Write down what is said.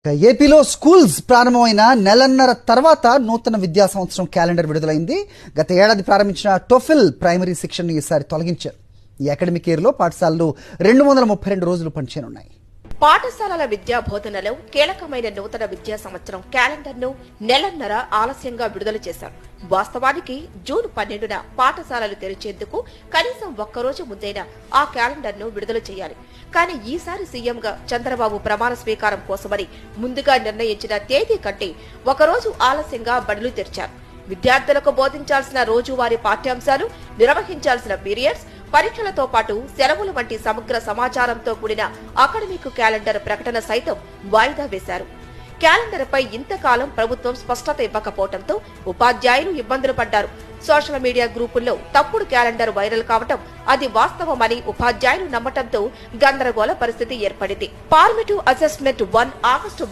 ఏపీలో స్కూల్స్ ప్రారంభమైన నెలన్నర తర్వాత నూతన విద్యా సంవత్సరం క్యాలెండర్ విడుదలైంది. గత ఏడాది ప్రారంభించిన టోఫెల్ ప్రైమరీ శిక్షణను ఈసారి తొలగించారు. ఈ అకాడమిక్ ఇయర్లో పాఠశాలలు 232 రోజులు పనిచేయనున్నాయి. పాఠశాలల విద్యా బోధనలో కీలకమైన నూతన విద్యా సంవత్సరం క్యాలెండర్ ను నెలన్నర ఆలస్యంగా విడుదల చేశారు. వాస్తవానికి జూన్ 12న పాఠశాలలు తెరిచేందుకు కనీసం ఒక్కరోజు ముందైనా ఆ క్యాలెండర్ ను విడుదల చేయాలి. కానీ ఈసారి సీఎంగా చంద్రబాబు ప్రమాణ స్వీకారం కోసమని ముందుగా నిర్ణయించిన తేదీ కంటే ఒకరోజు ఆలస్యంగా బడులు తెరిచారు. విద్యార్థులకు బోధించాల్సిన రోజువారీ పాఠ్యాంశాలు, నిర్వహించాల్సిన పీరియడ్స్, పరీక్షలతో పాటు సెలవులు వంటి సమగ్ర సమాచారంతో కూడిన అకాడమిక్ క్యాలెండర్ ప్రకటన సైతం వాయిదా వేశారు. క్యాలెండర్ పై ఇంతకాలం ప్రభుత్వం స్పష్టత ఇవ్వకపోవడంతో ఉపాధ్యాయులు ఇబ్బందులు పడ్డారు. సోషల్ మీడియా గ్రూపుల్లో తప్పుడు క్యాలెండర్ వైరల్ కావటం, అది వాస్తవమని ఉపాధ్యాయులు నమ్మటంతో గందరగోళ పరిస్థితి ఏర్పడింది. Formative assessment 1 August